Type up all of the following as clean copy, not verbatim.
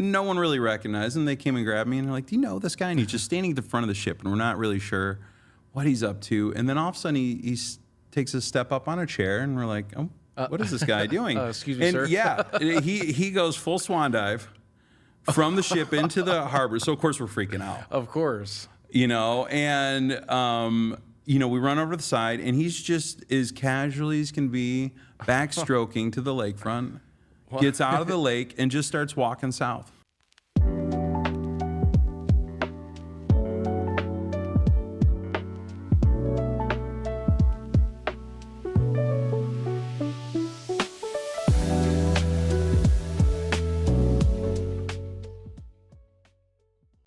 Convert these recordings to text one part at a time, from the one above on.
no one really recognized him. They came and grabbed me and they're like, do you know this guy? And he's just standing at the front of the ship and we're not really sure what he's up to. And then all of a sudden he takes a step up on a chair and we're like, oh, what is this guy doing? Excuse me, and sir. Yeah, he goes full swan dive from the ship into the harbor. So of course we're freaking out. Of course. And we run over to the side and he's just as casually as can be backstroking to the lakefront, gets out of the lake and just starts walking south.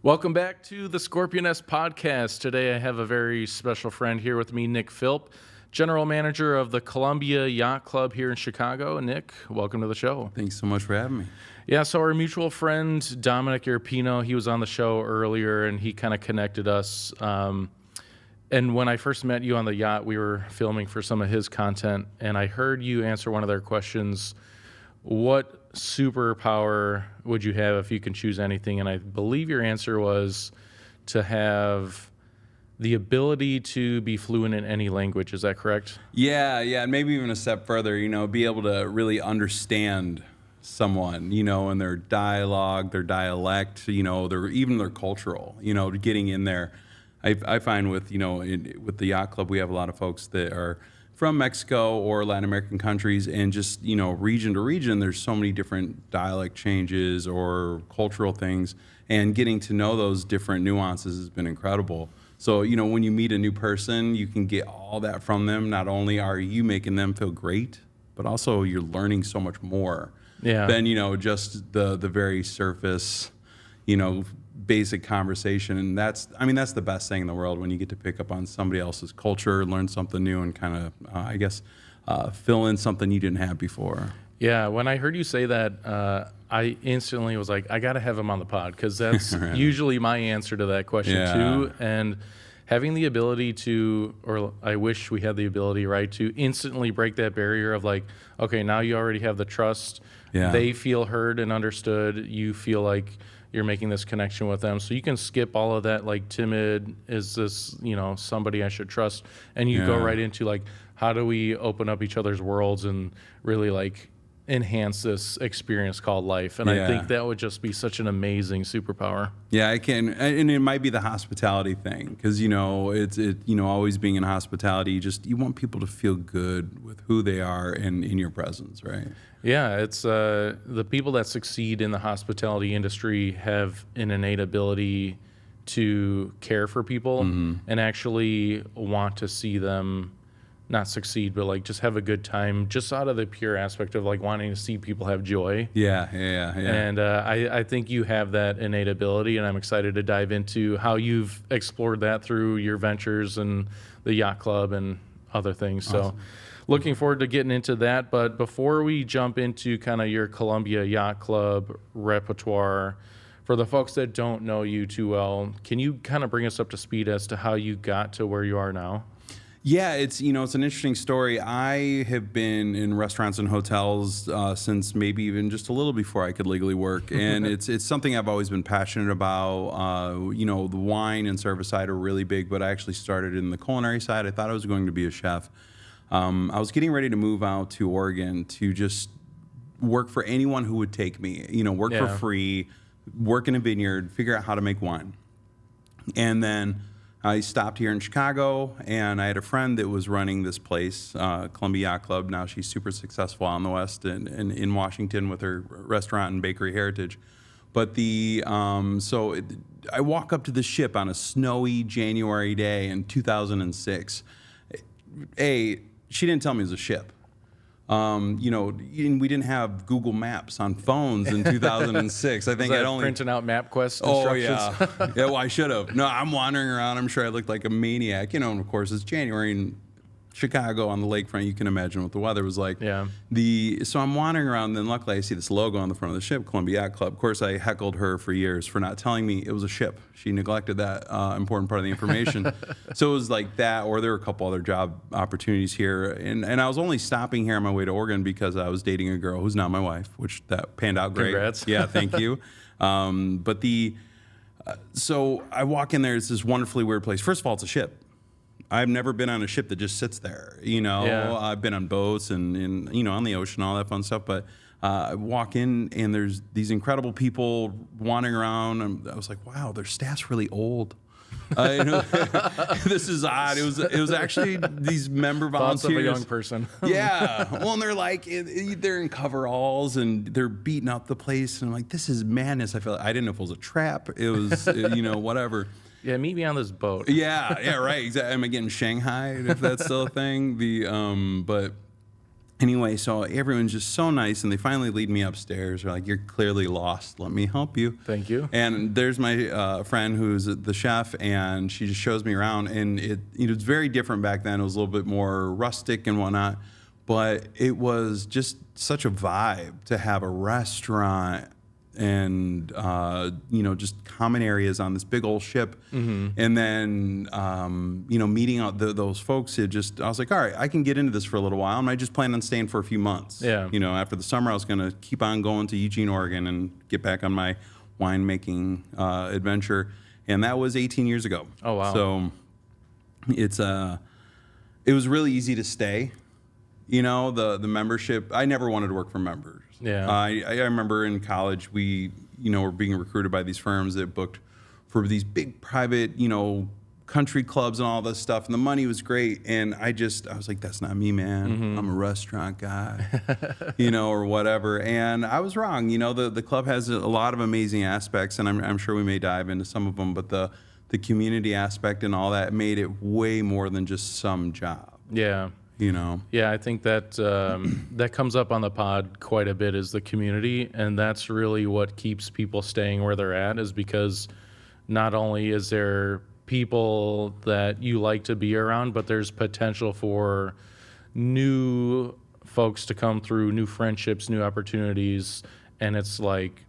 Welcome back to the Scorpion S podcast. Today I have a very special friend here with me, Nick Philp, General Manager of the Columbia Yacht Club here in Chicago. Nick, welcome to the show. Thanks so much for having me. Yeah, so our mutual friend, Dominic Irpino, he was on the show earlier and he kind of connected us. And when I first met you on the yacht, we were filming for some of his content and I heard you answer one of their questions. What superpower would you have if you can choose anything? And I believe your answer was to have the ability to be fluent in any language. Is that correct? Yeah, and maybe even a step further, be able to really understand someone, and their dialogue, their dialect, their cultural, getting in there. I find with the Yacht Club, we have a lot of folks that are from Mexico or Latin American countries, and just, region to region, there's so many different dialect changes or cultural things, and getting to know those different nuances has been incredible. So, when you meet a new person, you can get all that from them. Not only are you making them feel great, but also you're learning so much more than, just the very surface, basic conversation. And that's the best thing in the world, when you get to pick up on somebody else's culture, learn something new, and kind of, fill in something you didn't have before. Yeah, when I heard you say that, I instantly was like, I got to have him on the pod, because that's right. Usually my answer to that question too. And having the ability to, or I wish we had the ability, right, to instantly break that barrier of like, okay, now you already have the trust. Yeah. They feel heard and understood. You feel like you're making this connection with them. So you can skip all of that, like, timid, is this, somebody I should trust? And you go right into, like, how do we open up each other's worlds and really, like, enhance this experience called life? And I think that would just be such an amazing superpower. Yeah, I can, and it might be the hospitality thing, because always being in hospitality, you want people to feel good with who they are and in your presence, right? Yeah, it's the people that succeed in the hospitality industry have an innate ability to care for people and actually want to see them not succeed, but like just have a good time, just out of the pure aspect of like wanting to see people have joy. Yeah. And I think you have that innate ability, and I'm excited to dive into how you've explored that through your ventures and the Yacht Club and other things. Awesome. So looking forward to getting into that. But before we jump into kind of your Columbia Yacht Club repertoire, for the folks that don't know you too well, can you kind of bring us up to speed as to how you got to where you are now? Yeah, it's an interesting story. I have been in restaurants and hotels since maybe even just a little before I could legally work, and it's something I've always been passionate about. The wine and service side are really big, but I actually started in the culinary side. I thought I was going to be a chef. I was getting ready to move out to Oregon to just work for anyone who would take me. Work for free, work in a vineyard, figure out how to make wine, and then I stopped here in Chicago, and I had a friend that was running this place, Columbia Yacht Club. Now she's super successful on the West and in Washington with her restaurant and bakery heritage. But I walk up to the ship on a snowy January day in 2006. She didn't tell me it was a ship. We didn't have Google Maps on phones in 2006. I think I'd only printing out MapQuest Oh instructions. yeah. Well, I should have. No, I'm wandering around. I'm sure I looked like a maniac. And of course it's January in Chicago on the lakefront. You can imagine what the weather was like. Yeah. So I'm wandering around. Then luckily I see this logo on the front of the ship, Columbia Yacht Club. Of course, I heckled her for years for not telling me it was a ship. She neglected that important part of the information. So it was like that, or there were a couple other job opportunities here. And I was only stopping here on my way to Oregon because I was dating a girl who's not my wife, which that panned out great. Congrats. Yeah, thank you. But so I walk in there. It's this wonderfully weird place. First of all, it's a ship. I've never been on a ship that just sits there. Yeah. I've been on boats and on the ocean, all that fun stuff. But I walk in and there's these incredible people wandering around. And I was like, wow, their staff's really old. This is odd. It was actually these member volunteers. Thoughts of a young person. Yeah. Well, and they're like, they're in coveralls and they're beating up the place. And I'm like, this is madness. I didn't know if it was a trap. It was, whatever. Yeah, meet me on this boat. Yeah, right. Exactly. Am I getting Shanghaied, if that's still a thing? But anyway, so everyone's just so nice, and they finally lead me upstairs. They're like, "You're clearly lost. Let me help you." Thank you. And there's my friend who's the chef, and she just shows me around. And it's very different back then. It was a little bit more rustic and whatnot, but it was just such a vibe to have a restaurant and just common areas on this big old ship. And then meeting out those folks, I was like, all right, I can get into this for a little while, and I just planned on staying for a few months. Yeah. After the summer I was going to keep on going to Eugene, Oregon, and get back on my winemaking adventure, and that was 18 years ago. Oh wow. So it was really easy to stay. The membership, I never wanted to work for members. Yeah. I remember in college, we, were being recruited by these firms that booked for these big private, country clubs and all this stuff. And the money was great. And I was like, that's not me, man. I'm a restaurant guy, or whatever. And I was wrong. The club has a lot of amazing aspects, and I'm sure we may dive into some of them, but the community aspect and all that made it way more than just some job. Yeah. Yeah, I think that that comes up on the pod quite a bit, is the community, and that's really what keeps people staying where they're at, is because not only is there people that you like to be around, but there's potential for new folks to come through, new friendships, new opportunities, and it's like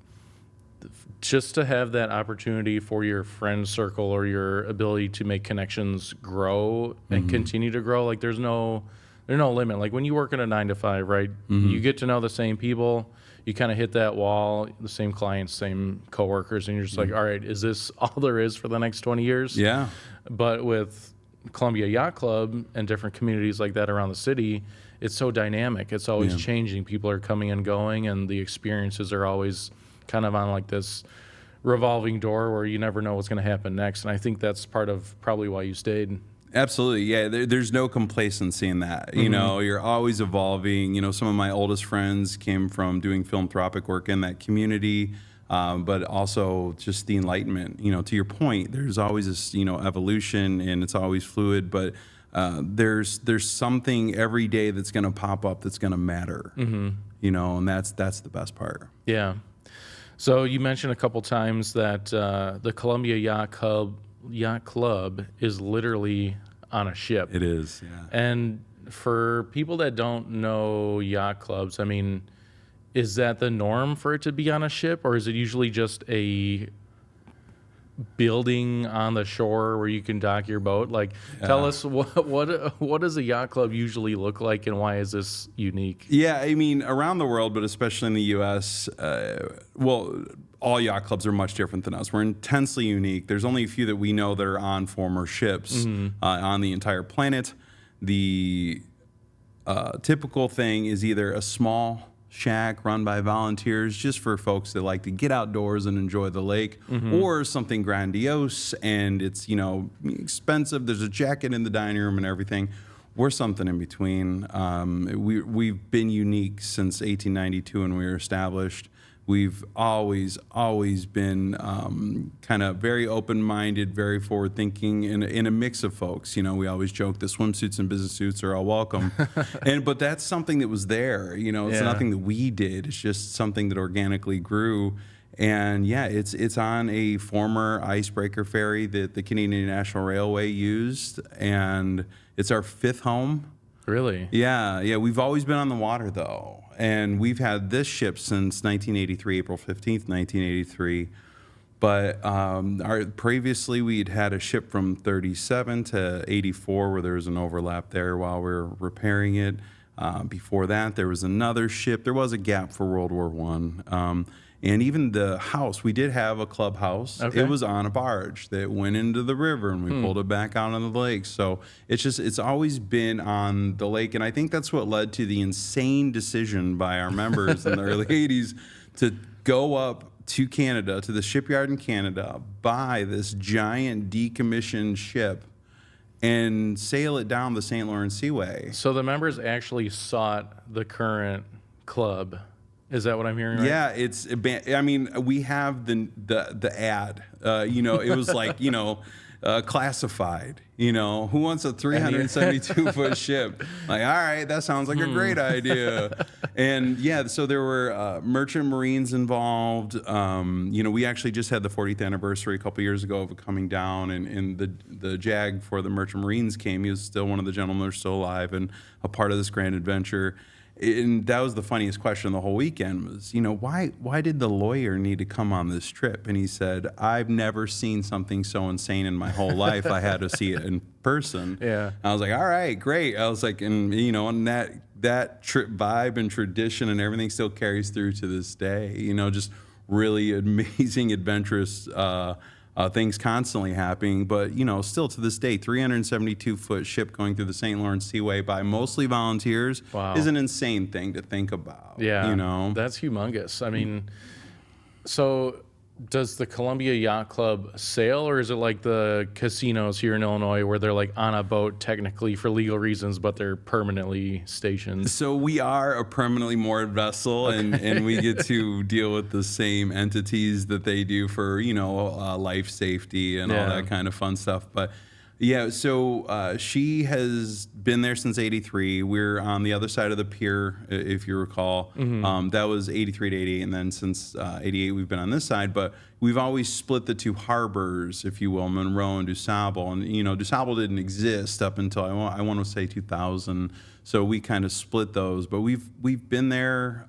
just to have that opportunity for your friend circle or your ability to make connections grow and continue to grow. Like there's no limit. Like when you work in a 9 to 5, right? You get to know the same people. You kind of hit that wall, the same clients, same coworkers, and you're just like, all right, is this all there is for the next 20 years? Yeah. But with Columbia Yacht Club and different communities like that around the city, it's so dynamic. It's always changing. People are coming and going, and the experiences are always kind of on like this revolving door where you never know what's going to happen next. And I think that's part of probably why you stayed. Absolutely. Yeah. There's no complacency in that. You're always evolving. Some of my oldest friends came from doing philanthropic work in that community, but also just the enlightenment. To your point, there's always this, evolution, and it's always fluid, but there's something every day that's going to pop up that's going to matter, and that's the best part. Yeah. So you mentioned a couple times that the Columbia Yacht Club is literally on a ship. It is, yeah. And for people that don't know yacht clubs, I mean, is that the norm for it to be on a ship, or is it usually just a building on the shore where you can dock your boat? Like, tell us what does a yacht club usually look like, and why is this unique? Yeah, I mean, around the world, but especially in the U.S., all yacht clubs are much different than us. We're intensely unique. There's only a few that we know that are on former ships on the entire planet. The typical thing is either a small shack run by volunteers just for folks that like to get outdoors and enjoy the lake, or something grandiose and it's expensive. There's a jacket in the dining room and everything. We're something in between. We've been unique since 1892 when we were established. We've always been kind of very open-minded, very forward-thinking, in a mix of folks. We always joke the swimsuits and business suits are all welcome, but that's something that was there. It's nothing that we did. It's just something that organically grew. And yeah, it's on a former icebreaker ferry that the Canadian National Railway used, and it's our 5th home. Really? Yeah. We've always been on the water though. And we've had this ship since 1983, April 15th, 1983. But previously we'd had a ship from 37 to 84 where there was an overlap there while we were repairing it. Before that, there was another ship. There was a gap for World War I. And even the house, we did have a clubhouse. Okay. It was on a barge that went into the river, and we pulled it back out on the lake. So it's always been on the lake. And I think that's what led to the insane decision by our members in the early 80s to go up to Canada, to the shipyard in Canada, buy this giant decommissioned ship and sail it down the St. Lawrence Seaway. So the members actually sought the current club. Is that what I'm hearing right? Yeah, I mean, we have the ad. It was like, classified. Who wants a 372-foot ship? Like, all right, that sounds like a great idea. And yeah, so there were merchant marines involved. We actually just had the 40th anniversary a couple years ago of it coming down, and the JAG for the merchant marines came. He was still one of the gentlemen that are still alive and a part of this grand adventure. And that was the funniest question the whole weekend was, why did the lawyer need to come on this trip? And he said, I've never seen something so insane in my whole life. I had to see it in person. Yeah. I was like, all right, great. I was like, and that trip vibe and tradition and everything still carries through to this day. Just really amazing, adventurous things constantly happening, but still to this day, 372-foot ship going through the St. Lawrence Seaway by mostly volunteers is an insane thing to think about. Yeah, that's humongous. I mean, so does the Columbia Yacht Club sail, or is it like the casinos here in Illinois where they're like on a boat technically for legal reasons, but they're permanently stationed? So we are a permanently moored vessel, and we get to deal with the same entities that they do for, life safety and all that kind of fun stuff. But yeah, so she has been there since '83. We're on the other side of the pier, if you recall. That was '83 to '88, and then since '88 we've been on this side. But we've always split the two harbors, if you will, Monroe and DuSable. And DuSable didn't exist up until I want to say 2000. So we kind of split those. But we've been there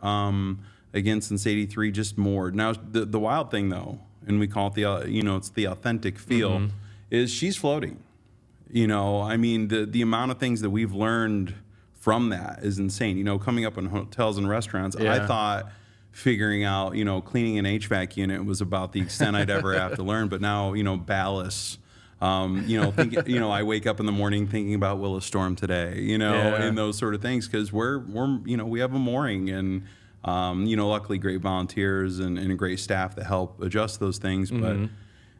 again since '83, just moored. Now the wild thing though, and we call it it's the authentic feel, is she's floating. I mean, the amount of things that we've learned from that is insane. Coming up in hotels and restaurants, I thought figuring out, cleaning an HVAC unit was about the extent I'd ever have to learn. But now, ballasts, I wake up in the morning thinking about will it storm today, and those sort of things, because we have a mooring and, luckily great volunteers and a great staff that help adjust those things. But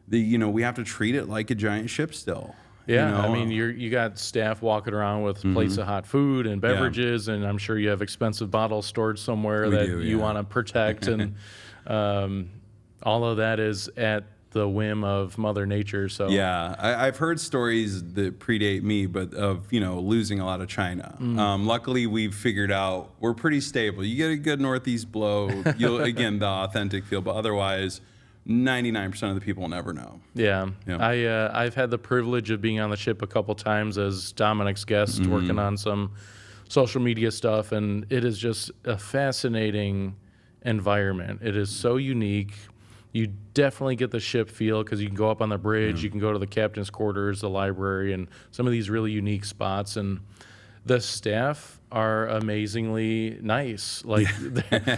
we have to treat it like a giant ship still. Yeah, I mean, you got staff walking around with plates of hot food and beverages, and I'm sure you have expensive bottles stored somewhere you want to protect, and all of that is at the whim of Mother Nature. So yeah, I've heard stories that predate me, but of losing a lot of china. Luckily, we've figured out we're pretty stable. You get a good northeast blow, again the authentic feel, but otherwise 99% of the people never know. Yeah. I've had the privilege of being on the ship a couple times as Dominic's guest, working on some social media stuff, and it is just a fascinating environment. It is so unique. You definitely get the ship feel because you can go up on the bridge, you can go to the captain's quarters, the library, and some of these really unique spots. And the staff are amazingly nice. Like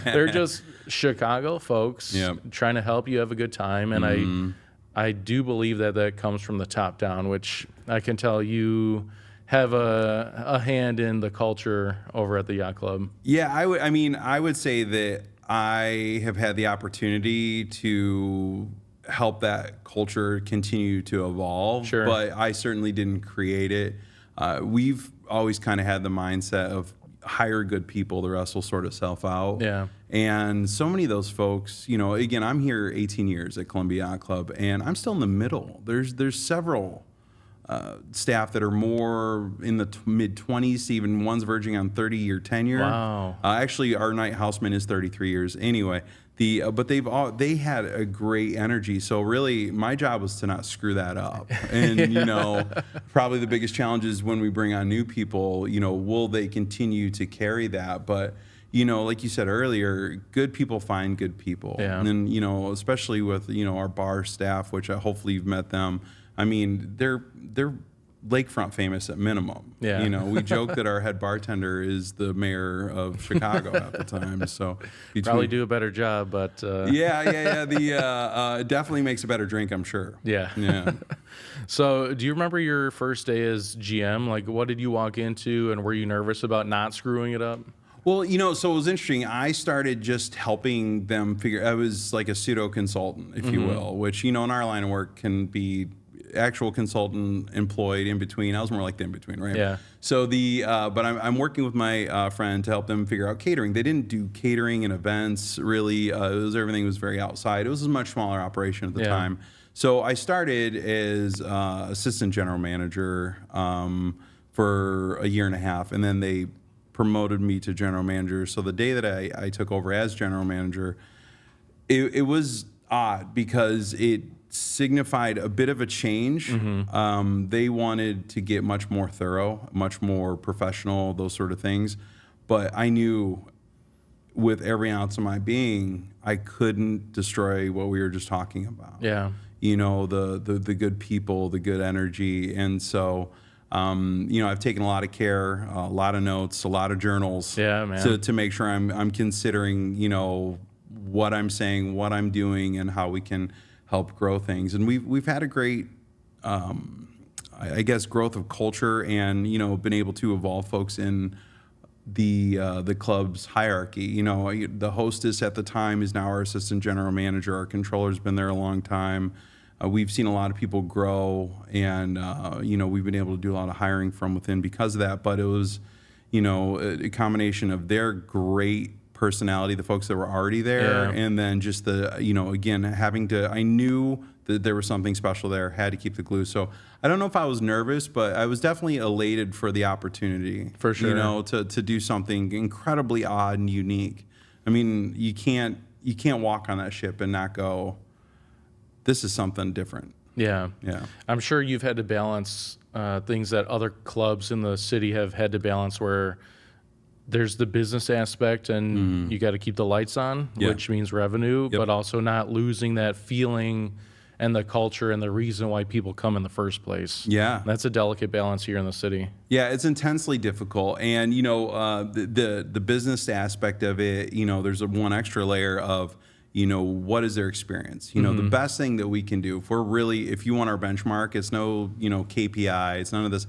they're just Chicago folks trying to help you have a good time. And I do believe that comes from the top down, which I can tell you have a hand in the culture over at the Yacht Club. Yeah, I would say that I have had the opportunity to help that culture continue to evolve, but I certainly didn't create it. We've always kind of had the mindset of hire good people, the rest will sort itself out. Yeah. And so many of those folks, again, I'm here 18 years at Columbia Yacht Club, and I'm still in the middle. There's several staff that are more in the mid-20s, even one's verging on 30-year tenure. Wow. Actually, our night houseman is 33 years anyway. But they had a great energy. So really, my job was to not screw that up. And probably the biggest challenge is when we bring on new people. Will they continue to carry that? But like you said earlier, good people find good people. Yeah. And then especially with our bar staff, which hopefully you've met them. I mean, they're lakefront famous at minimum. Yeah. You know, we joke that our head bartender is the mayor of Chicago at the time. So Probably do a better job, but The it definitely makes a better drink, I'm sure. Yeah. So, do you remember your first day as GM? Like, what did you walk into, and were you nervous about not screwing it up? Well, you know, so it was interesting. I started just helping them figure. I was like a pseudo consultant, if you will, which, you know, in our line of work can be actual consultant employed in between. I was more like the in between, right? Yeah. So but I'm working with my friend to help them figure out catering. They didn't do catering and events really. Everything was very outside. It was a much smaller operation at the time. So I started as assistant general manager for a year and a half, and then they promoted me to general manager. So the day that I took over as general manager, it was odd because it signified a bit of a change. They wanted to get much more thorough, much more professional, those sort of things. But I knew with every ounce of my being, I couldn't destroy what we were just talking about. Yeah. You know, the good people, the good energy. And so, you know, I've taken a lot of care, a lot of notes, a lot of journals, to make sure I'm considering, you know, what I'm saying, what I'm doing, and how we can help grow things. And we've had a great, I guess, growth of culture, and, you know, been able to evolve folks in the club's hierarchy. You know, the hostess at the time is now our assistant general manager. Our controller's been there a long time. We've seen a lot of people grow, and you know, we've been able to do a lot of hiring from within because of that. But it was, you know, a combination of their great personality, the folks that were already there, and then just the, you know, again, I knew that there was something special there, had to keep the glue. So I don't know if I was nervous, but I was definitely elated for the opportunity. For sure. You know, to do something incredibly odd and unique. I mean, you can't walk on that ship and not go, this is something different. Yeah. Yeah. I'm sure you've had to balance things that other clubs in the city have had to balance, where there's the business aspect, and you got to keep the lights on, which means revenue, but also not losing that feeling and the culture and the reason why people come in the first place. Yeah. That's a delicate balance here in the city. Yeah, it's intensely difficult. And, you know, the business aspect of it, you know, there's one extra layer of, you know, what is their experience? You know, the best thing that we can do, if you want our benchmark, it's no, you know, KPI, it's none of this.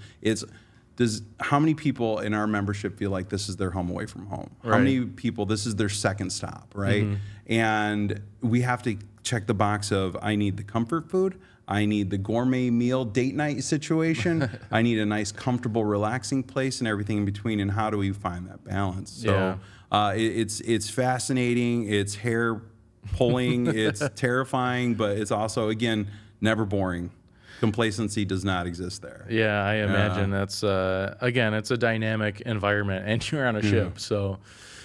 How many people in our membership feel like this is their home away from home? Right. How many people, this is their second stop, right? And we have to check the box of, I need the comfort food, I need the gourmet meal date night situation, I need a nice, comfortable, relaxing place, and everything in between. And how do we find that balance? So it's fascinating, it's hair pulling, it's terrifying, but it's also, again, never boring. Complacency does not exist there. Yeah, I imagine that's, again, it's a dynamic environment, and you're on a ship. So,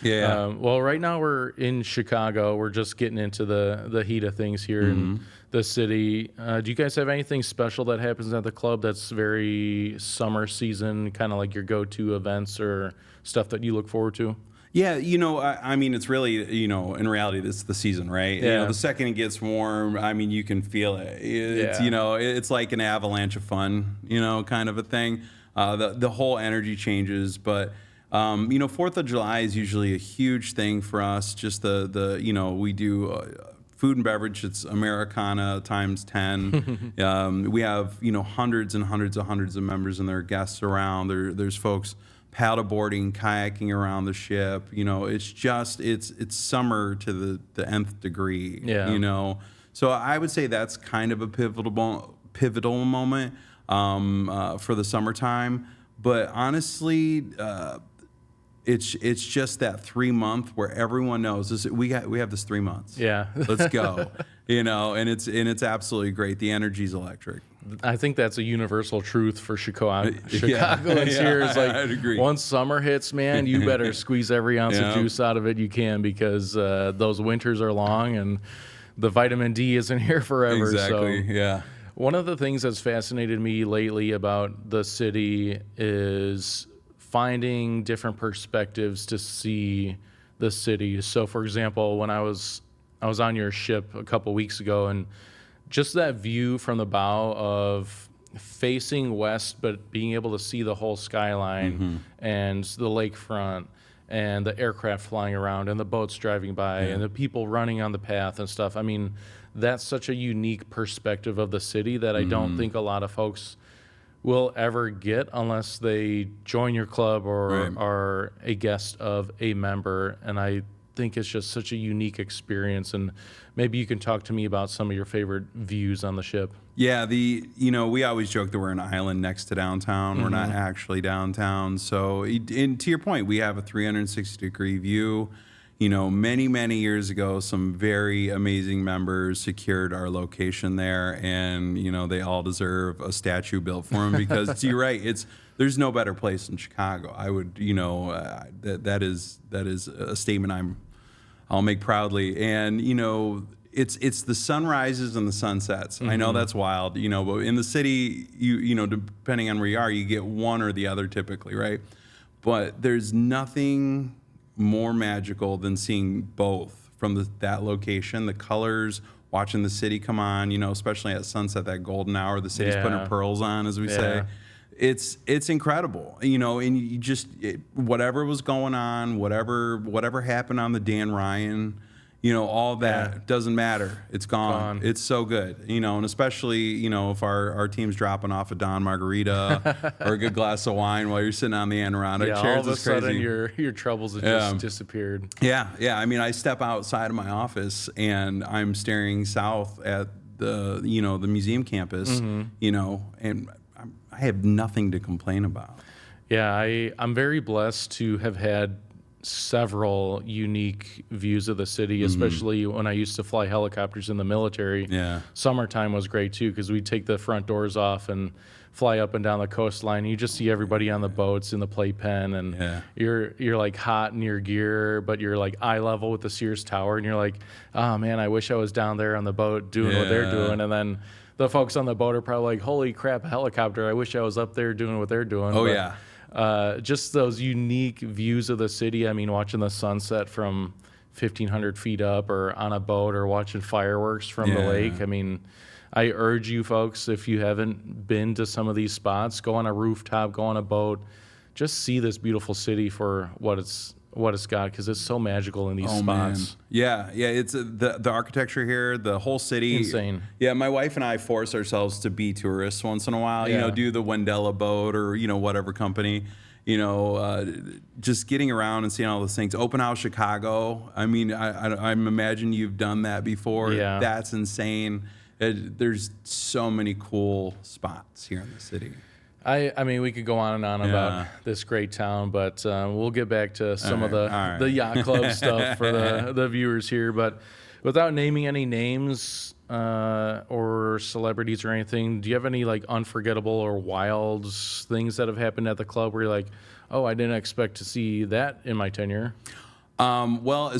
well, right now we're in Chicago. We're just getting into the heat of things here in the city. Do you guys have anything special that happens at the club that's very summer season, kind of like your go-to events or stuff that you look forward to? Yeah, you know, I mean, it's really, you know, in reality, this is the season, right? Yeah. You know, the second it gets warm, I mean, you can feel it. It's, you know, it's like an avalanche of fun, you know, kind of a thing. The whole energy changes, but, you know, 4th of July is usually a huge thing for us. Just you know, we do food and beverage. It's Americana times 10. We have, you know, hundreds and hundreds of members and their guests around. There's folks paddleboarding, kayaking around the ship. You know, it's summer to the nth degree. Yeah. You know, so I would say that's kind of a pivotal moment for the summertime. But honestly, it's just that 3 month where everyone knows we have this 3 months. Yeah. Let's go. You know, and it's absolutely great. The energy's electric. I think that's a universal truth for Chicagoans here. Is like, I'd agree. Once summer hits, man, you better squeeze every ounce of juice out of it you can, because those winters are long and the vitamin D isn't here forever. Exactly. So, yeah. One of the things that's fascinated me lately about the city is finding different perspectives to see the city. So, for example, when I was on your ship a couple weeks ago, and just that view from the bow of facing west, but being able to see the whole skyline and the lakefront and the aircraft flying around and the boats driving by and the people running on the path and stuff. I mean, that's such a unique perspective of the city that I don't think a lot of folks will ever get unless they join your club or are a guest of a member. And I think it's just such a unique experience. And maybe you can talk to me about some of your favorite views on the ship. Yeah, we always joke that we're an island next to downtown. We're not actually downtown. So, and to your point, we have a 360-degree view. Many, many years ago, some very amazing members secured our location there, and they all deserve a statue built for them because you're right. There's no better place in Chicago. I would, that is a statement I'll make proudly, and it's the sunrises and the sunsets. I know that's wild, but in the city, depending on where you are, you get one or the other typically, right? But there's nothing more magical than seeing both from that location, the colors, watching the city come on, especially at sunset, that golden hour, the city's putting her pearls on, as we say. It's incredible, and you just whatever was going on, whatever happened on the Dan Ryan, all that doesn't matter. It's gone. It's so good, and especially, if our team's dropping off a Don Margarita or a good glass of wine while you're sitting on the Adirondack chairs. All of a sudden your troubles have just disappeared. Yeah. I mean, I step outside of my office and I'm staring south at the museum campus, and I have nothing to complain about. Yeah, I'm very blessed to have had several unique views of the city, especially when I used to fly helicopters in the military. Yeah. Summertime was great too because we'd take the front doors off and fly up and down the coastline. You just see everybody on the boats in the playpen, and you're like hot in your gear, but you're like eye level with the Sears Tower, and you're like, oh man, I wish I was down there on the boat doing what they're doing. And then the folks on the boat are probably like, holy crap, a helicopter. I wish I was up there doing what they're doing. Oh, but, yeah. Just those unique views of the city. I mean, watching the sunset from 1,500 feet up or on a boat or watching fireworks from the lake. I mean, I urge you folks, if you haven't been to some of these spots, go on a rooftop, go on a boat, just see this beautiful city for what it's got, because it's so magical in these spots. Man. Yeah, it's the architecture here, the whole city. Insane. Yeah, my wife and I force ourselves to be tourists once in a while. Do the Wendella boat or whatever company. Just getting around and seeing all those things. Open House Chicago. I mean, I imagine you've done that before. Yeah. That's insane. There's so many cool spots here in the city. I mean, we could go on and on about this great town, but we'll get back to some of the Yacht Club stuff for the viewers here. But without naming any names or celebrities or anything, do you have any like unforgettable or wild things that have happened at the club where you're like, oh, I didn't expect to see that in my tenure? Well,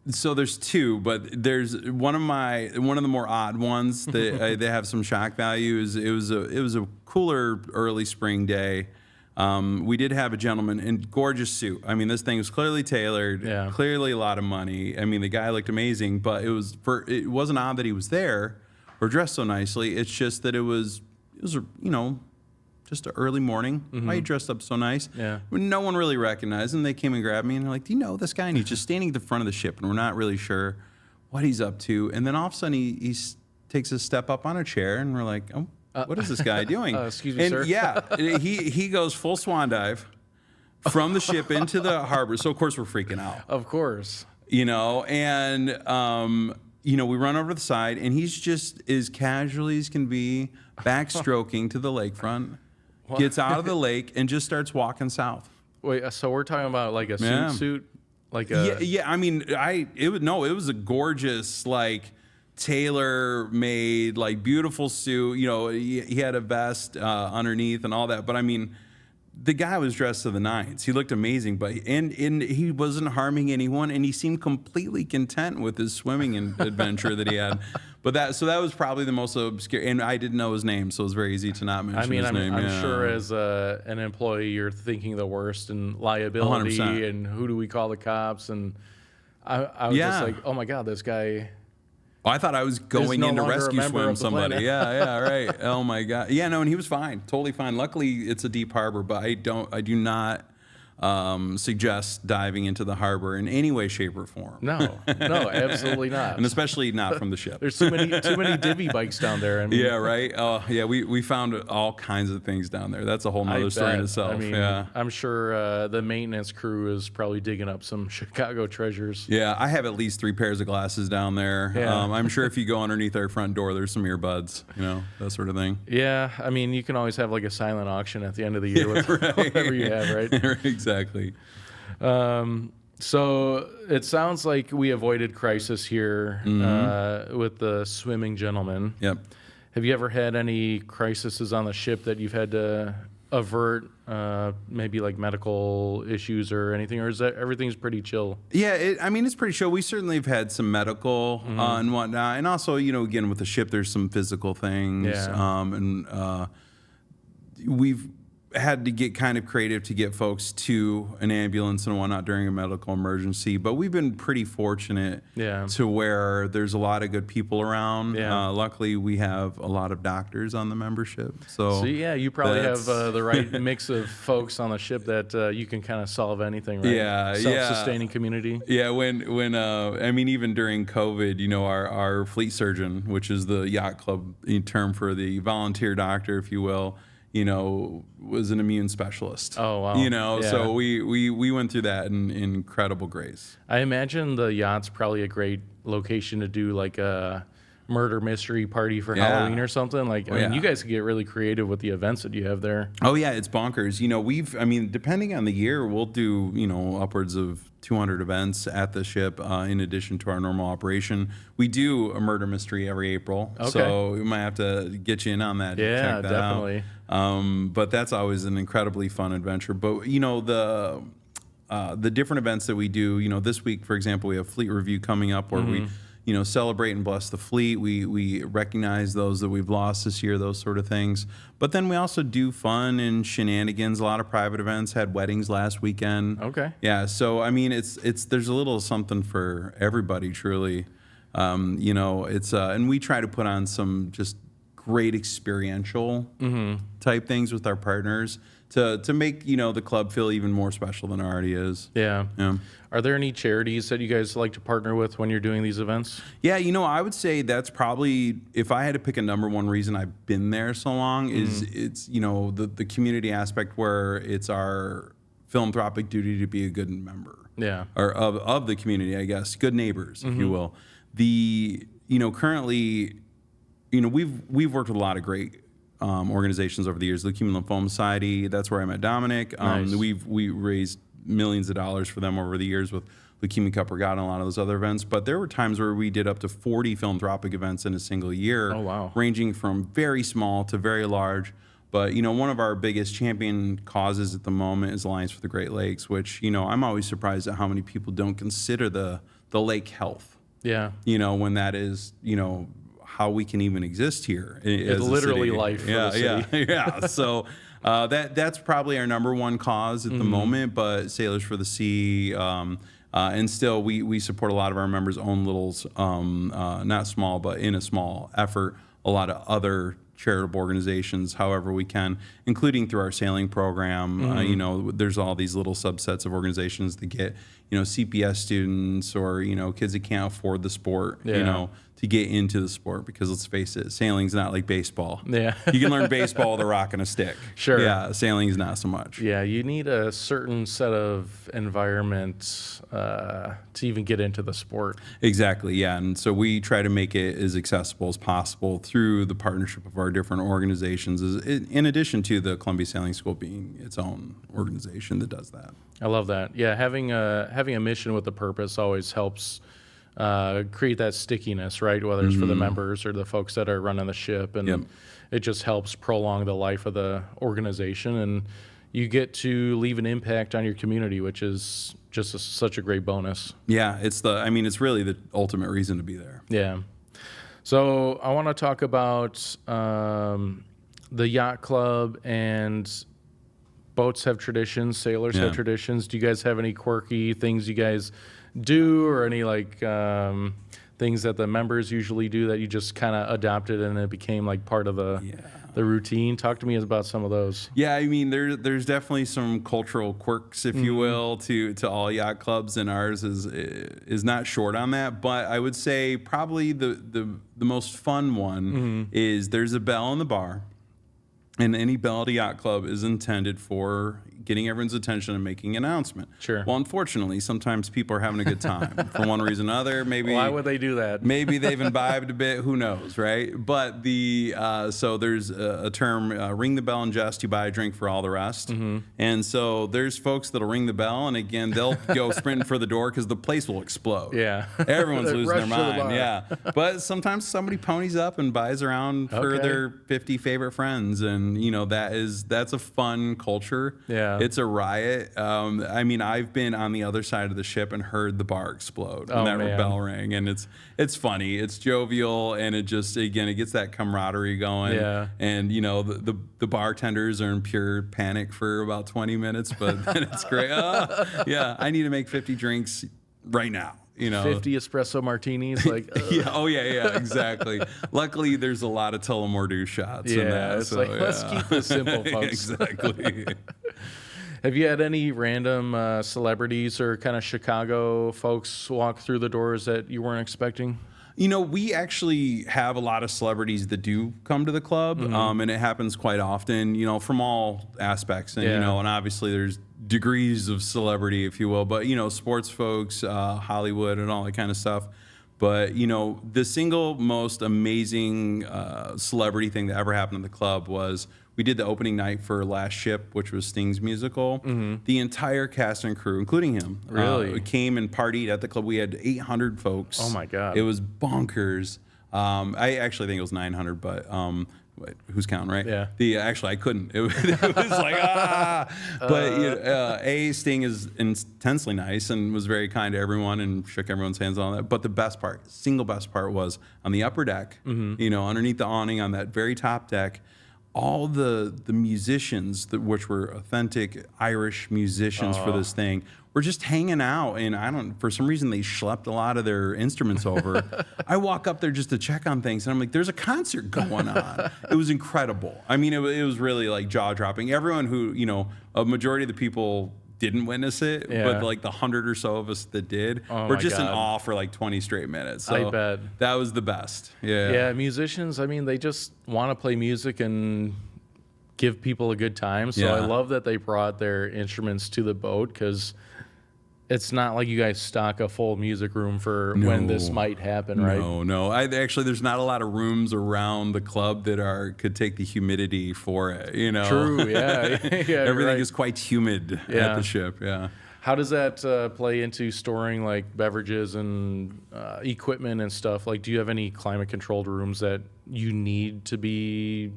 so there's two, but there's one of the more odd ones that they have some shock value. It was a cooler early spring day. We did have a gentleman in gorgeous suit. I mean, this thing was clearly tailored, clearly a lot of money. I mean, the guy looked amazing, but it wasn't odd that he was there or dressed so nicely. It's just that it was just an early morning. Why you dressed up so nice? Yeah. When no one really recognized him, they came and grabbed me and they're like, do you know this guy? And he's just standing at the front of the ship and we're not really sure what he's up to. And then all of a sudden he takes a step up on a chair and we're like, oh, what is this guy doing? Excuse me, sir. Yeah, he goes full swan dive from the ship into the harbor. So of course we're freaking out. Of course. We run over the side and he's just as casually as can be backstroking to the lakefront. What? Gets out of the lake and just starts walking south. Wait, so we're talking about like a suit, like a I mean, it was a gorgeous like tailor-made like beautiful suit. He had a vest underneath and all that. But I mean, the guy was dressed to the nines. He looked amazing, but and he wasn't harming anyone, and he seemed completely content with his swimming adventure that he had. But that was probably the most obscure, and I didn't know his name, so it was very easy to not mention his name. I'm sure as an employee, you're thinking the worst and liability 100%. And who do we call the cops? And I was just like, oh my God, this guy Oh, I thought I was going no in to longer a rescue member swim of the somebody. planet. Yeah, right. Oh my God. Yeah, no, and he was fine, totally fine. Luckily, it's a deep harbor, but I do not suggest diving into the harbor in any way, shape, or form. No, absolutely not. And especially not from the ship. There's too many divvy bikes down there. I mean, Yeah, right. Oh, yeah. We found all kinds of things down there. That's a whole nother story in bet. itself. I mean, yeah. I'm sure the maintenance crew is probably digging up some Chicago treasures. Yeah, I have at least 3 pairs of glasses down there. Yeah. I'm sure if you go underneath our front door, there's some earbuds, that sort of thing. Yeah, I mean, you can always have like a silent auction at the end of the year with whatever you have, right? Exactly. So it sounds like we avoided crisis here with the swimming gentleman. Yep. Have you ever had any crises on the ship that you've had to avert, maybe like medical issues or anything, or is that everything's pretty chill? Yeah, it's pretty chill. We certainly have had some medical and whatnot, and also, again, with the ship, there's some physical things, and we've had to get kind of creative to get folks to an ambulance and whatnot during a medical emergency. But we've been pretty fortunate to where there's a lot of good people around. Yeah. Luckily, we have a lot of doctors on the membership. So yeah, you probably have the right mix of folks on the ship that you can kind of solve anything, right? Yeah, Self-sustaining community. Yeah, when even during COVID, our fleet surgeon, which is the Yacht Club term for the volunteer doctor, if you will, was an immune specialist. Oh, wow. So we went through that in incredible grace. I imagine the Yacht's probably a great location to do like a murder mystery party for Halloween or something. Like, I mean, you guys could get really creative with the events that you have there. Oh yeah, it's bonkers. Depending on the year, we'll do, upwards of 200 events at the ship in addition to our normal operation. We do a murder mystery every April. Okay. So we might have to get you in on that. Yeah, check that definitely. Out. But that's always an incredibly fun adventure. But, the different events that we do, this week, for example, we have Fleet Review coming up where we celebrate and bless the fleet. We recognize those that we've lost this year, those sort of things. But then we also do fun and shenanigans, a lot of private events, had weddings last weekend. Okay. Yeah, so it's there's a little something for everybody, truly. And we try to put on some just great experiential type things with our partners to make the club feel even more special than it already is. Yeah. Are there any charities that you guys like to partner with when you're doing these events? Yeah, I would say that's probably, if I had to pick a number one reason I've been there so long, is it's the community aspect where it's our philanthropic duty to be a good member. Yeah. Or of the community, I guess, good neighbors, if you will. Currently, we've worked with a lot of great organizations over the years. Leukemia and Lymphoma Society, that's where I met Dominic. Nice. We raised millions of dollars for them over the years with Leukemia Cup Regatta and a lot of those other events. But there were times where we did up to 40 philanthropic events in a single year. Oh, wow. Ranging from very small to very large. But, one of our biggest champion causes at the moment is Alliance for the Great Lakes, which, I'm always surprised at how many people don't consider the lake health. Yeah. When that is, how we can even exist here. It's literally life for the city. Yeah. So that's probably our number one cause at the moment, but Sailors for the Sea, and still we support a lot of our members' own littles, not small, but in a small effort, a lot of other charitable organizations, however we can, including through our sailing program. There's all these little subsets of organizations that get, CPS students or, kids that can't afford the sport, to get into the sport, because let's face it, sailing's not like baseball. Yeah. You can learn baseball with a rock and a stick. Sure. Yeah, sailing's not so much. Yeah, you need a certain set of environment to even get into the sport. Exactly, yeah. And so we try to make it as accessible as possible through the partnership of our different organizations, in addition to the Columbia Sailing School being its own organization that does that. I love that. Yeah, having a mission with a purpose always helps create that stickiness, right? Whether it's for the members or the folks that are running the ship, and it just helps prolong the life of the organization, and you get to leave an impact on your community, which is just such a great bonus. Yeah, it's really the ultimate reason to be there. Yeah. So I want to talk about the Yacht Club, and boats have traditions, sailors have traditions. Do you guys have any quirky things you guys do, or any things that the members usually do that you just kind of adopted and it became like part of the routine? Talk to me about some of those. Yeah, I mean, there's definitely some cultural quirks, if you will, to all yacht clubs, and ours is not short on that. But I would say probably the most fun one is there's a bell in the bar, and any bell at a yacht club is intended for getting everyone's attention and making an announcement. Sure. Well, unfortunately, sometimes people are having a good time for one reason or another. Maybe why would they do that? Maybe they've imbibed a bit. Who knows, right? But so there's a term: ring the bell and jest. You buy a drink for all the rest. And so there's folks that'll ring the bell, and again, they'll go sprinting for the door because the place will explode. Yeah. Everyone's losing their Rush to the mind. bar. Yeah. But sometimes somebody ponies up and buys around for their 50 favorite friends, and that's a fun culture. Yeah. It's a riot. I mean, I've been on the other side of the ship and heard the bar explode when that bell rang, and it's funny, it's jovial, and it gets that camaraderie going. Yeah. And the bartenders are in pure panic for about 20 minutes, but then it's great. Yeah, I need to make 50 drinks right now. 50 espresso martinis, like yeah, exactly. Luckily, there's a lot of Tullamore shots in that. It's so, like, let's keep this simple, folks. Exactly. Have you had any random celebrities or kind of Chicago folks walk through the doors that you weren't expecting? We actually have a lot of celebrities that do come to the club, and it happens quite often, from all aspects. And, and obviously there's degrees of celebrity, if you will, but, sports folks, Hollywood and all that kind of stuff. But, the single most amazing celebrity thing that ever happened in the club was we did the opening night for Last Ship, which was Sting's musical. The entire cast and crew, including him, really came and partied at the club. We had 800 folks. Oh, my God. It was bonkers. I actually think it was 900, but who's counting, right? Yeah. Actually, I couldn't. It was like, But Sting is intensely nice and was very kind to everyone and shook everyone's hands on that. But the single best part was on the upper deck, underneath the awning on that very top deck, all the musicians, which were authentic Irish musicians for this thing, were just hanging out. And for some reason, they schlepped a lot of their instruments over. I walk up there just to check on things, and I'm like, there's a concert going on. It was incredible. I mean, it was really like jaw-dropping. Everyone who, a majority of the people didn't witness it, but like the 100 or so of us that did were just in awe for like 20 straight minutes. So I bet. That was the best. Yeah. Yeah, musicians, I mean, they just want to play music and give people a good time. So I love that they brought their instruments to the boat, because it's not like you guys stock a full music room for when this might happen, right? No. Actually, there's not a lot of rooms around the club that could take the humidity for it. True. Yeah. Everything is quite humid at the ship. Yeah. How does that play into storing like beverages and equipment and stuff? Like, do you have any climate controlled rooms that you need to be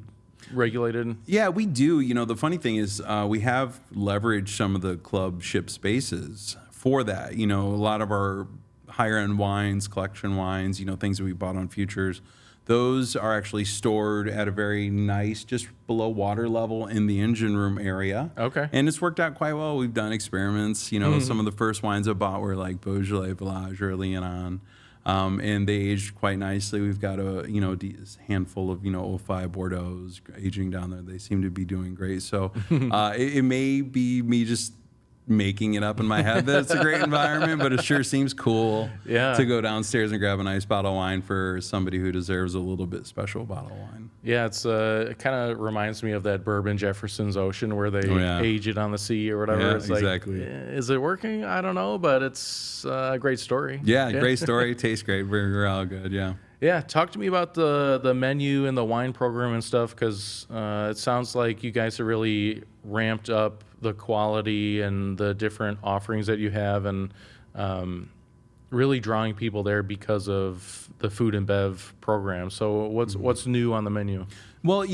regulated? Yeah, we do. The funny thing is we have leveraged some of the club ship spaces for that. A lot of our higher end wines, collection wines, things that we bought on futures, those are actually stored at a very nice, just below water level in the engine room area. Okay. And it's worked out quite well. We've done experiments. Some of the first wines I bought were like Beaujolais, Village, or Leonin. And they aged quite nicely. We've got a handful of 05 Bordeaux's aging down there. They seem to be doing great. So it may be me just making it up in my head that it's a great environment, but it sure seems cool to go downstairs and grab a nice bottle of wine for somebody who deserves a little bit special bottle of wine. Yeah, it kind of reminds me of that bourbon Jefferson's Ocean where they age it on the sea or whatever. Yeah, it's exactly. Like, is it working? I don't know, but it's a great story. Yeah, great story. Tastes great. We're all good. Yeah. Yeah, talk to me about the menu and the wine program and stuff, because it sounds like you guys have really ramped up the quality and the different offerings that you have, and really drawing people there because of the food and bev program. So what's new on the menu? Well,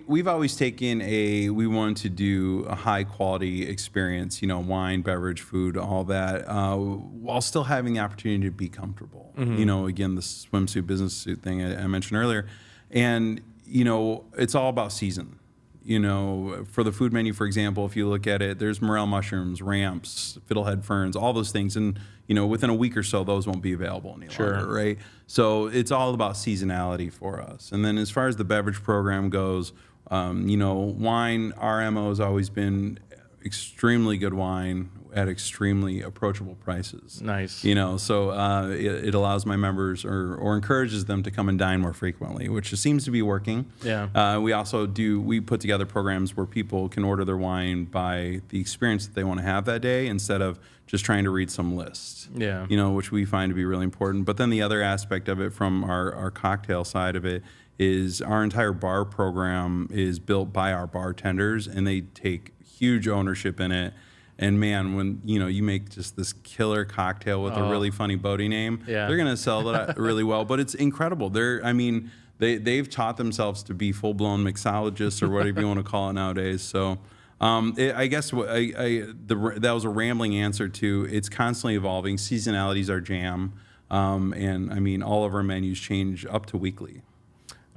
we've always taken we wanted to do a high quality experience, wine, beverage, food, all that, while still having the opportunity to be comfortable. Again, the swimsuit, business suit thing I mentioned earlier. And, it's all about season. For the food menu, for example, if you look at it, there's morel mushrooms, ramps, fiddlehead ferns, all those things. And, within a week or so, those won't be available any longer, right? So it's all about seasonality for us. And then as far as the beverage program goes, wine, our MO has always been extremely good wine at extremely approachable prices. Nice. So it allows my members or encourages them to come and dine more frequently, which seems to be working. Yeah. We put together programs where people can order their wine by the experience that they want to have that day instead of just trying to read some list. Yeah. Which we find to be really important. But then the other aspect of it from our cocktail side of it is our entire bar program is built by our bartenders, and they take huge ownership in it. And man, when you make just this killer cocktail with a really funny boating name, they're gonna sell that really well. But it's incredible. They've taught themselves to be full blown mixologists or whatever you want to call it nowadays. So I guess that was a rambling answer to it's constantly evolving. Seasonality is our jam, and all of our menus change up to weekly.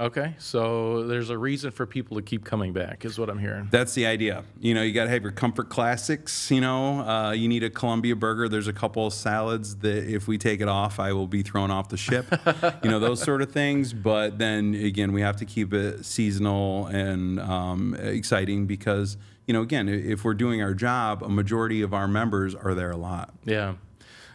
Okay, so there's a reason for people to keep coming back, is what I'm hearing. That's the idea. You got to have your comfort classics. You need a Columbia burger. There's a couple of salads that if we take it off, I will be thrown off the ship. Those sort of things. But then again, we have to keep it seasonal and exciting because, again, if we're doing our job, a majority of our members are there a lot. Yeah.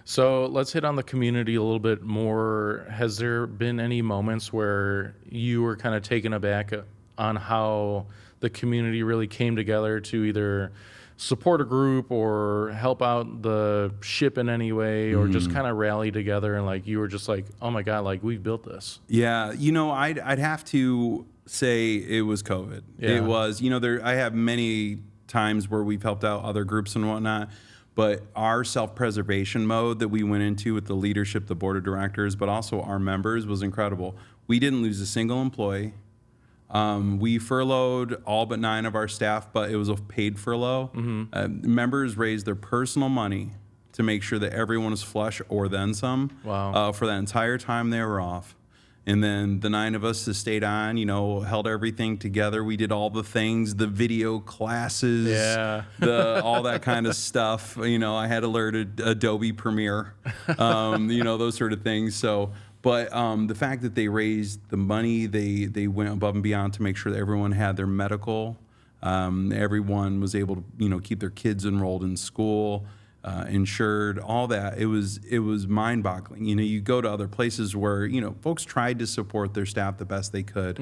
So let's hit on the community a little bit more. Has there been any moments where you were kind of taken aback on how the community really came together to either support a group or help out the ship in any way, or just kind of rally together and you were just like, oh my God, we built this? Yeah, I'd have to say it was COVID. Yeah. It was, I have many times where we've helped out other groups and whatnot. But our self-preservation mode that we went into with the leadership, the board of directors, but also our members was incredible. We didn't lose a single employee. We furloughed all but 9 of our staff, but it was a paid furlough. Members raised their personal money to make sure that everyone was flush or then some. Wow. For that entire time they were off. And then the 9 of us that stayed on, held everything together. We did all the things, the video classes, all that kind of stuff. I had to learn Adobe Premiere, those sort of things. So, but the fact that they raised the money, they went above and beyond to make sure that everyone had their medical. Everyone was able to, keep their kids enrolled in school. Insured, all that. It was mind-boggling. You go to other places where folks tried to support their staff the best they could,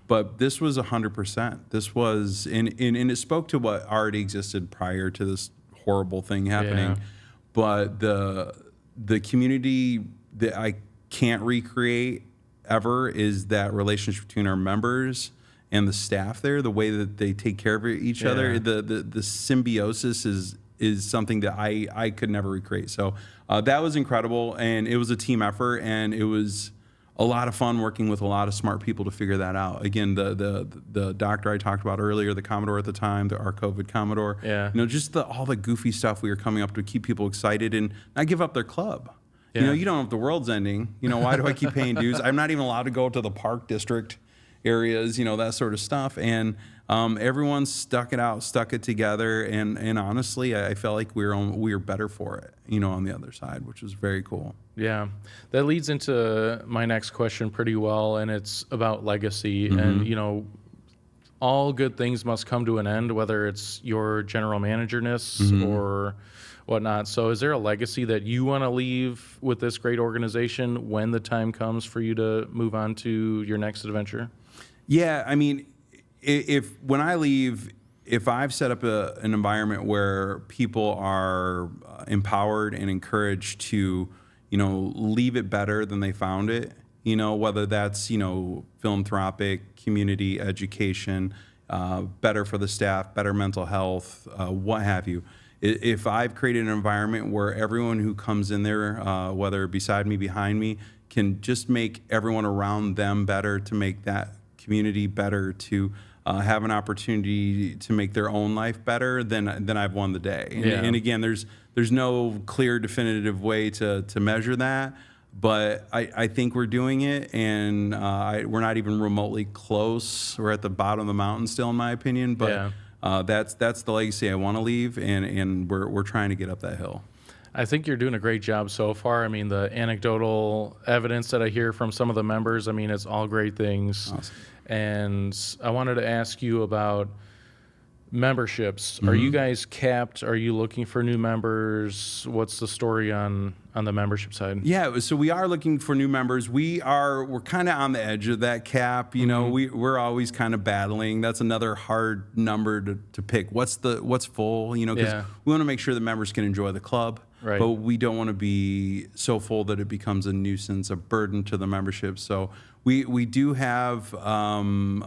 but this was 100%. This was, and it spoke to what already existed prior to this horrible thing happening. Yeah. But the community that I can't recreate ever is that relationship between our members and the staff there. The way that they take care of each other, the symbiosis is something that I could never recreate. So that was incredible, and it was a team effort, and it was a lot of fun working with a lot of smart people to figure that out. Again, the doctor I talked about earlier, the Commodore at the time, our COVID Commodore. Yeah. Just all the goofy stuff we were coming up to keep people excited and not give up their club. Yeah. You don't know if the world's ending. Why do I keep paying dues? I'm not even allowed to go to the park district areas, that sort of stuff. And everyone stuck it together, and honestly, I felt like we were better for it, on the other side, which was very cool. Yeah, that leads into my next question pretty well, and it's about legacy. And all good things must come to an end, whether it's your general managerness or whatnot. So, is there a legacy that you want to leave with this great organization when the time comes for you to move on to your next adventure? Yeah, when I leave, if I've set up an environment where people are empowered and encouraged to, leave it better than they found it, whether that's, philanthropic, community, education, better for the staff, better mental health, what have you. If I've created an environment where everyone who comes in there, whether beside me, behind me, can just make everyone around them better, to make that community better, to have an opportunity to make their own life better, then I've won the day. And again, there's no clear, definitive way to measure that. but I think we're doing it, and we're not even remotely close. We're at the bottom of the mountain still, in my opinion. But that's the legacy I want to leave, and we're trying to get up that hill. I think you're doing a great job so far. I mean, the anecdotal evidence that I hear from some of the members, I mean, it's all great things. Awesome. And I wanted to ask you about memberships. Are you guys capped? Are you looking for new members? What's the story on the membership side? Yeah, so we are looking for new members. We're kind of on the edge of that cap. You know, we're always kind of battling. That's another hard number to pick. What's full? You know, because we want to make sure the members can enjoy the club, right, but we don't want to be so full that it becomes a nuisance, a burden to the membership. So we do have some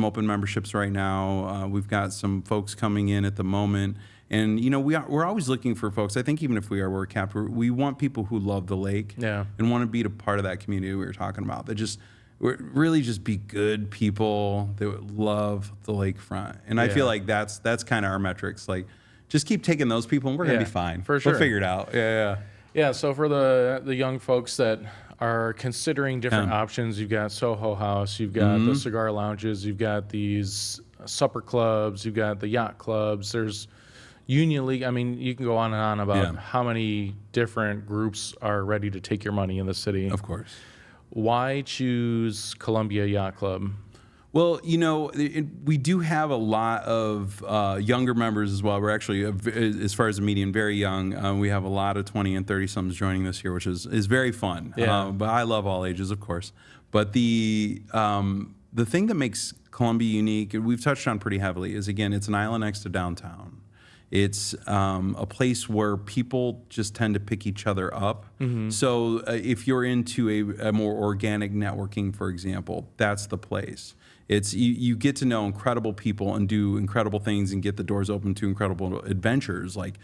open memberships right now. We've got some folks coming in at the moment. And, you know, we're always looking for folks. I think even if we're capped, we want people who love the lake and want to be a part of that community we were talking about. That just really just be good people that would love the lakefront. And I feel like that's kind of our metrics. Like, just keep taking those people and we're going to be fine. For sure. We'll figure it out. Yeah, so for the young folks that are considering different options, you've got Soho House, you've got the cigar lounges, you've got these supper clubs, you've got the yacht clubs, there's Union League. I mean, you can go on and on about how many different groups are ready to take your money in the city. Of course. Why choose Columbia Yacht Club? Well, you know, we do have a lot of younger members as well. We're actually, as far as the median, very young. We have a lot of 20 and 30-somethings joining this year, which is very fun. But I love all ages, of course. But the thing that makes Columbia unique, and we've touched on pretty heavily, is, again, it's an island next to downtown. It's a place where people just tend to pick each other up. So if you're into a more organic networking, for example, that's the place. It's you get to know incredible people and do incredible things and get the doors open to incredible adventures, like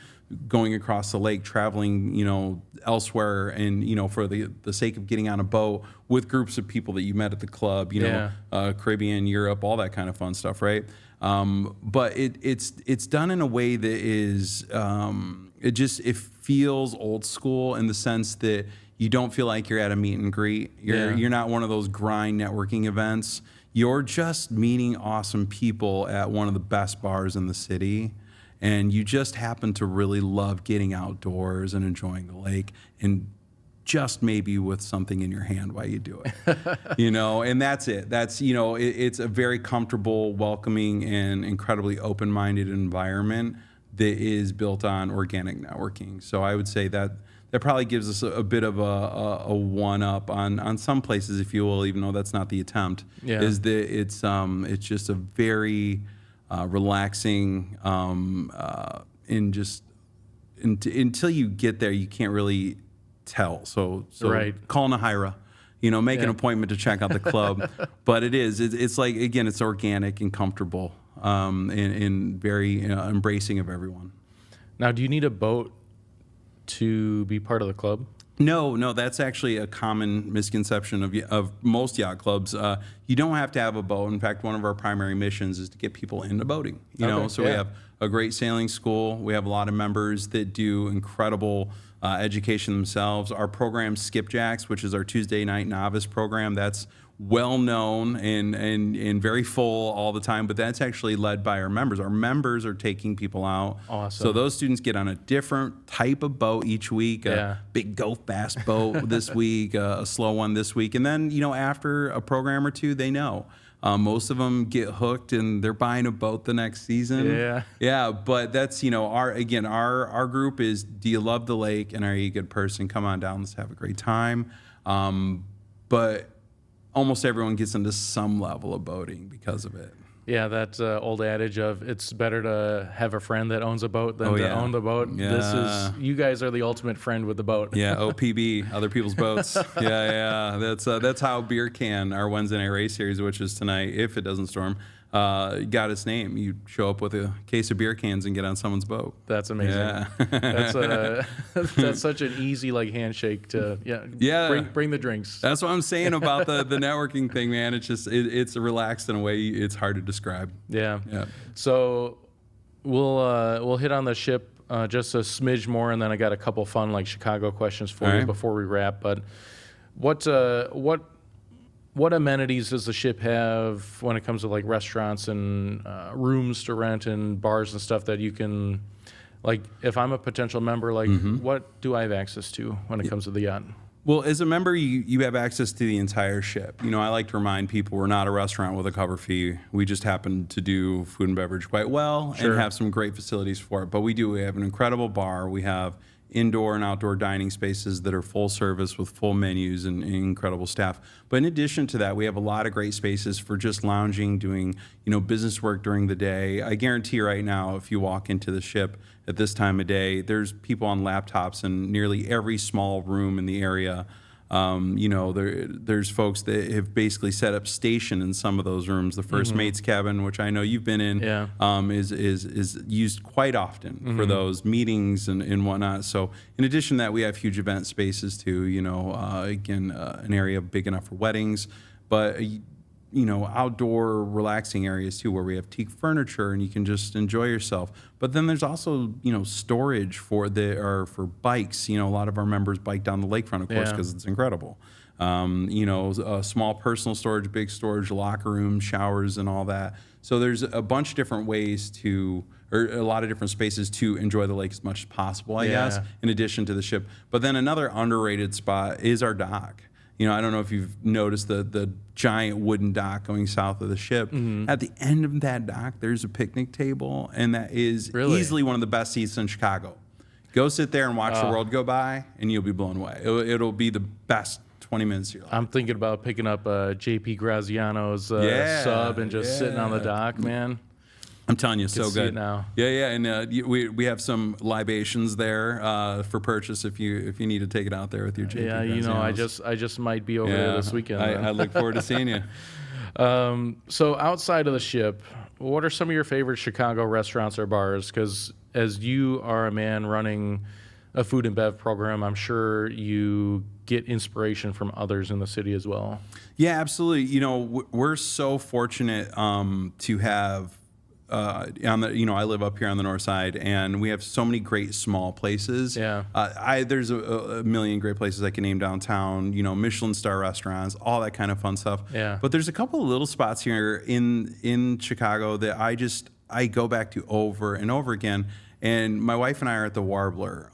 going across the lake, traveling, you know, elsewhere, and, you know, for the sake of getting on a boat with groups of people that you met at the club, you know, Caribbean, Europe, all that kind of fun stuff, right? But it's done in a way that is it feels old school in the sense that you don't feel like you're at a meet and greet. You're not one of those grind networking events. You're just meeting awesome people at one of the best bars in the city, and you just happen to really love getting outdoors and enjoying the lake, and just maybe with something in your hand while you do it, you know, and that's it. That's, you know, it's a very comfortable, welcoming, and incredibly open-minded environment that is built on organic networking. So I would say that probably gives us a bit of a one-up on some places, if you will, even though that's not the attempt. Is that it's just a very relaxing, and just until you get there, you can't really tell. So call Nahira, you know, make an appointment to check out the club. But it's like, again, it's organic and comfortable, and very embracing of everyone. Now, do you need a boat to be part of the club? No, that's actually a common misconception of most yacht clubs. You don't have to have a boat. In fact, one of our primary missions is to get people into boating. You know, so we have a great sailing school. We have a lot of members that do incredible education themselves. Our program, Skipjacks, which is our Tuesday night novice program, that's well known and very full all the time, but that's actually led by our members. Our members are taking people out. Awesome. So those students get on a different type of boat each week, a big Gulf bass boat this week, a slow one this week. And then, you know, after a program or two, they know. Most of them get hooked and they're buying a boat the next season. Yeah, but that's, you know, our group is, do you love the lake and are you a good person? Come on down, let's have a great time. But almost everyone gets into some level of boating because of it. Yeah, that old adage of it's better to have a friend that owns a boat than to own the boat. You guys are the ultimate friend with the boat. Yeah, OPB, other people's boats. That's how Beer Can, our Wednesday night race series, which is tonight, if it doesn't storm, got its name. You show up with a case of beer cans and get on someone's boat. That's amazing. That's such an easy handshake to bring the drinks. That's what I'm saying about the networking thing, man. It's just it's relaxed in a way it's hard to describe. Yeah. So we'll hit on the ship just a smidge more, and then I got a couple fun like Chicago questions for All you right. before we wrap. But what amenities does the ship have when it comes to like restaurants and rooms to rent and bars and stuff that you can, like, if I'm a potential member, like, what do I have access to when it comes to the yacht? Well, as a member, you have access to the entire ship. You know, I like to remind people we're not a restaurant with a cover fee. We just happen to do food and beverage quite well Sure. and have some great facilities for it. But we have an incredible bar. We have indoor and outdoor dining spaces that are full service with full menus and incredible staff. But in addition to that, we have a lot of great spaces for just lounging, doing, business work during the day. I guarantee right now, if you walk into the ship at this time of day, there's people on laptops in nearly every small room in the area. There's folks that have basically set up station in some of those rooms. The first mate's cabin, which I know you've been in, is used quite often for those meetings and whatnot. So in addition to that, we have huge event spaces too. An area big enough for weddings, but outdoor relaxing areas too, where we have teak furniture and you can just enjoy yourself. But then there's also, storage for bikes. A lot of our members bike down the lakefront, of course, because it's incredible. A small personal storage, big storage, locker rooms, showers, and all that. So there's a bunch of different ways or a lot of different spaces to enjoy the lake as much as possible, I guess, in addition to the ship. But then another underrated spot is our dock. I don't know if you've noticed the giant wooden dock going south of the ship. At the end of that dock, there's a picnic table, and that is easily one of the best seats in Chicago. Go sit there and watch the world go by, and you'll be blown away. It'll be the best 20 minutes of your life. I'm thinking about picking up JP Graziano's sub and just sitting on the dock, man. I'm telling you, so see it good now. Yeah, and we have some libations there for purchase if you need to take it out there with your JP. Yeah, I just might be over there this weekend. I look forward to seeing you. So outside of the ship, what are some of your favorite Chicago restaurants or bars? Because as you are a man running a food and bev program, I'm sure you get inspiration from others in the city as well. Yeah, absolutely. We're so fortunate to have. I live up here on the north side, and we have so many great small places. Yeah. There's a million great places I can name downtown. Michelin star restaurants, all that kind of fun stuff. Yeah. But there's a couple of little spots here in Chicago that I go back to over and over again. And my wife and I are at the Warbler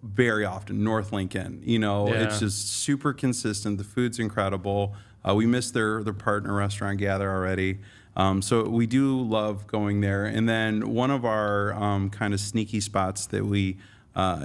very often, North Lincoln. It's just super consistent. The food's incredible. We missed their partner restaurant, Gather, already. So we do love going there. And then one of our kind of sneaky spots that we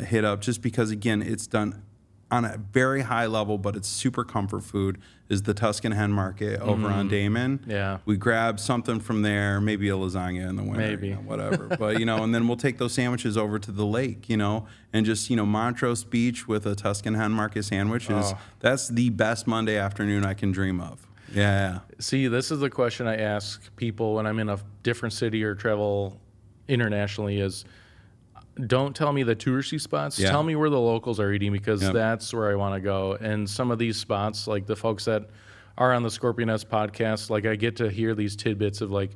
hit up, just because, again, it's done on a very high level, but it's super comfort food, is the Tuscan Hen Market over on Damon. Yeah. We grab something from there, maybe a lasagna in the winter, Maybe. whatever. But, and then we'll take those sandwiches over to the lake, and just, Montrose Beach with a Tuscan Hen Market sandwich that's the best Monday afternoon I can dream of. Yeah. See, this is the question I ask people when I'm in a different city or travel internationally is, don't tell me the touristy spots. Yeah. Tell me where the locals are eating, because that's where I want to go. And some of these spots, like the folks that are on the Scorpion S podcast, like I get to hear these tidbits of like,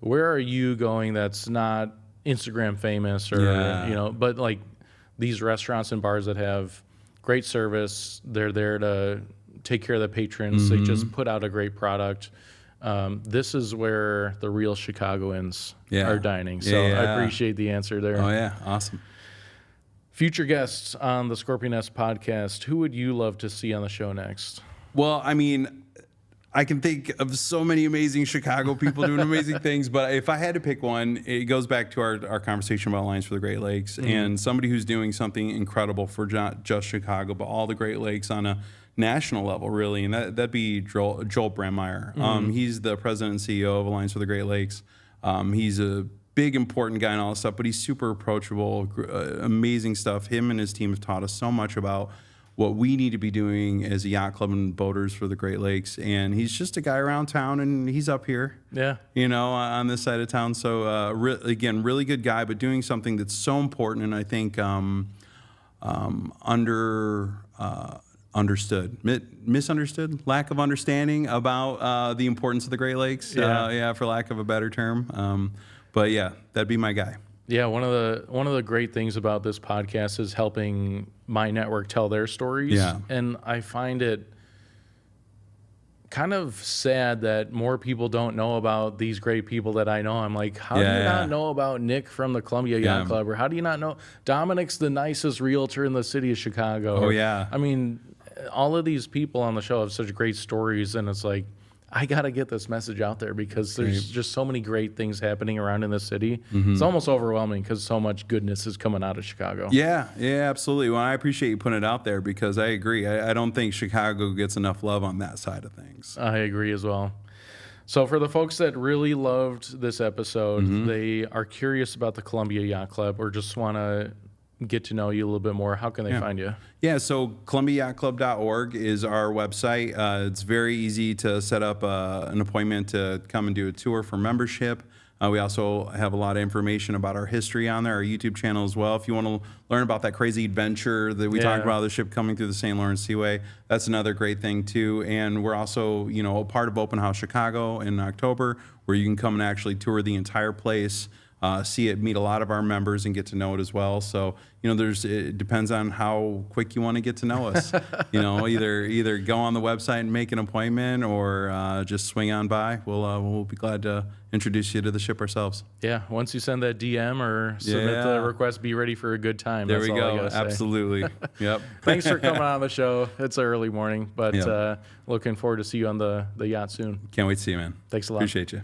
where are you going that's not Instagram famous or, but like these restaurants and bars that have great service, they're there to take care of the patrons. They just put out a great product. This is where the real Chicagoans are dining. So I appreciate the answer there. Oh, yeah. Awesome. Future guests on the Scorpion S podcast, who would you love to see on the show next? Well, I mean, I can think of so many amazing Chicago people doing amazing things, but if I had to pick one, it goes back to our conversation about Alliance for the Great Lakes and somebody who's doing something incredible for not just Chicago, but all the Great Lakes on a national level, really, and that'd be Joel Brandmeier. He's the president and CEO of Alliance for the Great Lakes. He's a big, important guy and all this stuff, but he's super approachable, amazing stuff. Him and his team have taught us so much about what we need to be doing as a yacht club and boaters for the Great Lakes. And he's just a guy around town, and he's up here, on this side of town. So, again, really good guy, but doing something that's so important, and I think misunderstood, lack of understanding about the importance of the Great Lakes, for lack of a better term. But yeah, that'd be my guy. Yeah, one of the great things about this podcast is helping my network tell their stories. Yeah. And I find it kind of sad that more people don't know about these great people that I know. I'm like, how do you not know about Nick from the Columbia Yacht Club? Or how do you not know Dominic's the nicest realtor in the city of Chicago? Oh, yeah. I mean, all of these people on the show have such great stories, and it's like, I got to get this message out there because there's just so many great things happening around in the city. It's almost overwhelming because so much goodness is coming out of Chicago. Yeah, absolutely. Well, I appreciate you putting it out there because I agree. I don't think Chicago gets enough love on that side of things. I agree as well. So for the folks that really loved this episode, they are curious about the Columbia Yacht Club or just want to get to know you a little bit more, how can they find you? Yeah, so ColumbiaYachtClub.org is our website. It's very easy to set up an appointment to come and do a tour for membership. We also have a lot of information about our history on there, our YouTube channel as well. If you want to learn about that crazy adventure that we talked about, the ship coming through the St. Lawrence Seaway, that's another great thing too. And we're also, a part of Open House Chicago in October, where you can come and actually tour the entire place. See it, meet a lot of our members, and get to know it as well. So, it depends on how quick you want to get to know us. Either go on the website and make an appointment, or just swing on by. We'll be glad to introduce you to the ship ourselves. Yeah, once you send that DM or submit the request, be ready for a good time. There That's we all go. Absolutely. Yep. Thanks for coming on the show. It's an early morning, but looking forward to see you on the yacht soon. Can't wait to see you, man. Thanks a lot. Appreciate you.